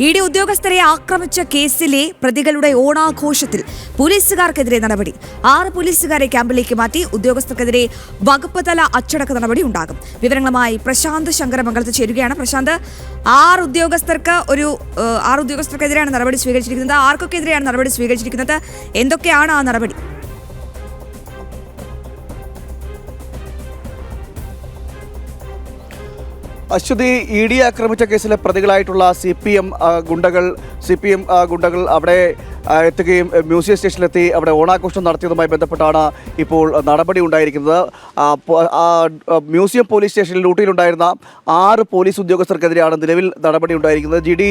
ED ഉദ്യോഗസ്ഥരെ ആക്രമിച്ച കേസിലെ പ്രതികളുടെ ഓണാഘോഷത്തിൽ പോലീസുകാർക്കെതിരെ നടപടി. 6 പോലീസുകാരെ ക്യാമ്പിലേക്ക് മാറ്റി. ഉദ്യോഗസ്ഥർക്കെതിരെ വകുപ്പ് തല അച്ചടക്ക നടപടി ഉണ്ടാകും. വിവരങ്ങളുമായി പ്രശാന്ത് ശങ്കരമംഗലത്ത് ചേരുകയാണ്. പ്രശാന്ത്, 6 ഉദ്യോഗസ്ഥർക്കെതിരെയാണ് നടപടി സ്വീകരിച്ചിരിക്കുന്നത്. ആർക്കൊക്കെതിരെയാണ് നടപടി സ്വീകരിച്ചിരിക്കുന്നത്? എന്തൊക്കെയാണ് ആ നടപടി? അശ്വതി, ഇ ഡി ആക്രമിച്ച കേസിലെ പ്രതികളായിട്ടുള്ള സി പി എം ഗുണ്ടകൾ അവിടെ എത്തുകയും മ്യൂസിയം സ്റ്റേഷനിലെത്തി അവിടെ ഓണാഘോഷം നടത്തിയതുമായി ബന്ധപ്പെട്ടാണ് ഇപ്പോൾ നടപടി ഉണ്ടായിരിക്കുന്നത്. മ്യൂസിയം പോലീസ് സ്റ്റേഷനിൽ ഡ്യൂട്ടിയിലുണ്ടായിരുന്ന 6 പോലീസ് ഉദ്യോഗസ്ഥർക്കെതിരെയാണ് നിലവിൽ നടപടി ഉണ്ടായിരിക്കുന്നത്. ജി ഡി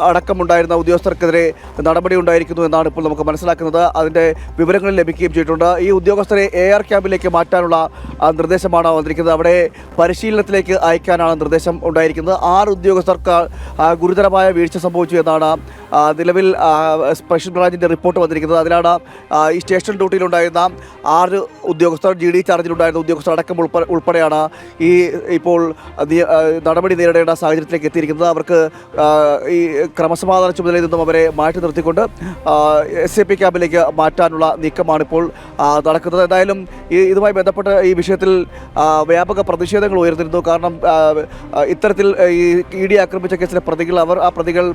അടക്കമുണ്ടായിരുന്ന ഉദ്യോഗസ്ഥർക്കെതിരെ നടപടി ഉണ്ടായിരിക്കുന്നു എന്നാണ് ഇപ്പോൾ നമുക്ക് മനസ്സിലാക്കുന്നത്. അതിൻ്റെ വിവരങ്ങൾ ലഭിക്കുകയും ചെയ്തിട്ടുണ്ട്. ഈ ഉദ്യോഗസ്ഥരെ AR ക്യാമ്പിലേക്ക് മാറ്റാനുള്ള നിർദ്ദേശമാണ് വന്നിരിക്കുന്നത്. അവിടെ പരിശീലനത്തിലേക്ക് അയക്കാനാണ് നിർദ്ദേശം ഉണ്ടായിരിക്കുന്നത്. 6 ഉദ്യോഗസ്ഥർക്ക് ഗുരുതരമായ വീഴ്ച സംഭവിച്ചു എന്നാണ് നിലവിൽ സ്പെഷ്യൽ ബ്രാഞ്ചിൻ്റെ റിപ്പോർട്ട് വന്നിരിക്കുന്നത്. അതിലാണ് ഈ സ്റ്റേഷൻ ഡ്യൂട്ടിയിലുണ്ടായിരുന്ന 6 ഉദ്യോഗസ്ഥർ, GD ചാർജിലുണ്ടായിരുന്ന ഉദ്യോഗസ്ഥർ അടക്കം ഉൾപ്പെടെയാണ് ഇപ്പോൾ നടപടി നേരിടേണ്ട സാഹചര്യത്തിലേക്ക് എത്തിയിരിക്കുന്നത്. അവർക്ക് ഈ ക്രമസമാധാന ചുമതലയിൽ നിന്നും അവരെ മാറ്റി നിർത്തിക്കൊണ്ട് SAP ക്യാമ്പിലേക്ക് മാറ്റാനുള്ള നീക്കമാണ് ഇപ്പോൾ നടക്കുന്നത്. എന്തായാലും ഇതുമായി ബന്ധപ്പെട്ട് ഈ വിഷയത്തിൽ വ്യാപക പ്രതിഷേധങ്ങൾ ഉയർന്നിരുന്നു. കാരണം ഇത്തരത്തിൽ ഈ ED ആക്രമിച്ച കേസിലെ പ്രതികൾ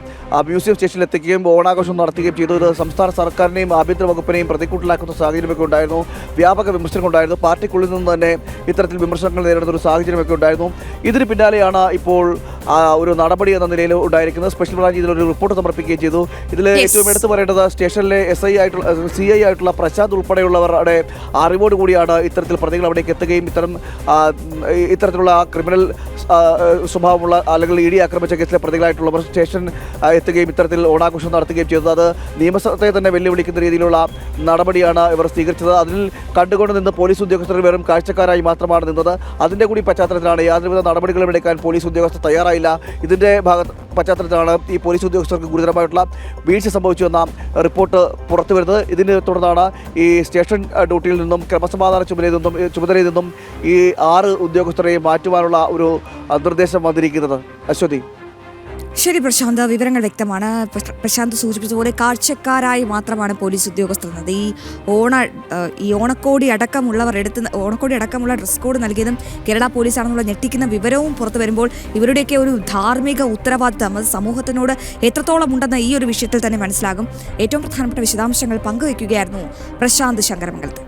മ്യൂസിയം സ്റ്റേഷനിൽ എത്തിക്കുകയും ഓണാഘോഷം നടത്തുകയും ചെയ്തു. ഇത് സംസ്ഥാന സർക്കാരിനെയും ആഭ്യന്തര വകുപ്പിനെയും പ്രതികൂട്ടിലാക്കുന്ന സാഹചര്യമൊക്കെ ഉണ്ടായിരുന്നു. വ്യാപക വിമർശനങ്ങൾ ഉണ്ടായിരുന്നു. പാർട്ടിക്കുള്ളിൽ നിന്ന് തന്നെ ഇത്തരത്തിൽ വിമർശനങ്ങൾ നേരിടുന്ന ഒരു സാഹചര്യമൊക്കെ ഉണ്ടായിരുന്നു. ഇതിന് പിന്നാലെയാണ് ഇപ്പോൾ ഒരു നടപടി എന്ന നിലയിൽ ഉണ്ടായിരിക്കുന്നത്. സ്പെഷ്യൽ ബ്രാഞ്ച് ഇതിലൊരു റിപ്പോർട്ട് സമർപ്പിക്കുകയും ചെയ്തു. ഇതിൽ ഏറ്റവും എടുത്തു പറയേണ്ടത് സ്റ്റേഷനിലെ CI ആയിട്ടുള്ള പ്രശാന്ത് ഉൾപ്പെടെയുള്ളവരുടെ അറിവോട് കൂടിയാണ് ഇത്തരത്തിൽ പ്രതികൾ അവിടേക്ക് എത്തുകയും ഇത്തരത്തിലുള്ള ക്രിമിനൽ സ്വഭാവമുള്ള അല്ലെങ്കിൽ ED ആക്രമിച്ച കേസിലെ പ്രതികളായിട്ടുള്ളവർ സ്റ്റേഷൻ എത്തുകയും ഇത്തരത്തിൽ ഓണാഘോഷം നടത്തുകയും ചെയ്തത്. അത് നിയമത്തെ തന്നെ വെല്ലുവിളിക്കുന്ന രീതിയിലുള്ള നടപടിയാണ് ഇവർ സ്വീകരിച്ചത്. അതിൽ കണ്ടുകൊണ്ട് നിന്ന് പോലീസ് ഉദ്യോഗസ്ഥർ വെറും കാഴ്ചക്കാരായി മാത്രമാണ് നിന്നത്. അതിൻ്റെ കൂടി പശ്ചാത്തലത്തിലാണ് യാതൊരുവിധ നടപടികളും എടുക്കാൻ പോലീസ് ഉദ്യോഗസ്ഥർ തയ്യാറായില്ല. ഇതിൻ്റെ പശ്ചാത്തലത്തിലാണ് ഈ പോലീസ് ഉദ്യോഗസ്ഥർക്ക് ഗുരുതരമായിട്ടുള്ള വീഴ്ച സംഭവിച്ചുവെന്ന റിപ്പോർട്ട് പുറത്തു വരുന്നത്. ഇതിനെ തുടർന്നാണ് ഈ സ്റ്റേഷൻ ഡ്യൂട്ടിയിൽ നിന്നും ക്രമസമാധാന ചുമതലയിൽ നിന്നും ഈ 6 ഉദ്യോഗസ്ഥരെ മാറ്റുവാനുള്ള ഒരു നിർദ്ദേശം വന്നിരിക്കുന്നത്. അശ്വതി. ശരി പ്രശാന്ത്, വിവരങ്ങൾ വ്യക്തമാണ്. പ്രശാന്ത് സൂചിപ്പിച്ചതുപോലെ കാഴ്ചക്കാരായി മാത്രമാണ് പോലീസ് ഉദ്യോഗസ്ഥർ എന്നത്. ഈ ഓണക്കോടി അടക്കമുള്ള ഡ്രസ് കോഡ് നൽകിയതും കേരള പോലീസാണെന്നുള്ള ഞെട്ടിക്കുന്ന വിവരവും പുറത്തു വരുമ്പോൾ ഇവരുടെയൊക്കെ ഒരു ധാർമ്മിക ഉത്തരവാദിത്തം അത് സമൂഹത്തിനോട് എത്രത്തോളം ഉണ്ടെന്ന് ഈ ഒരു വിഷയത്തിൽ തന്നെ മനസ്സിലാകും. ഏറ്റവും പ്രധാനപ്പെട്ട വിശദാംശങ്ങൾ പങ്കുവയ്ക്കുകയായിരുന്നു പ്രശാന്ത് ശങ്കരമംഗലത്ത്.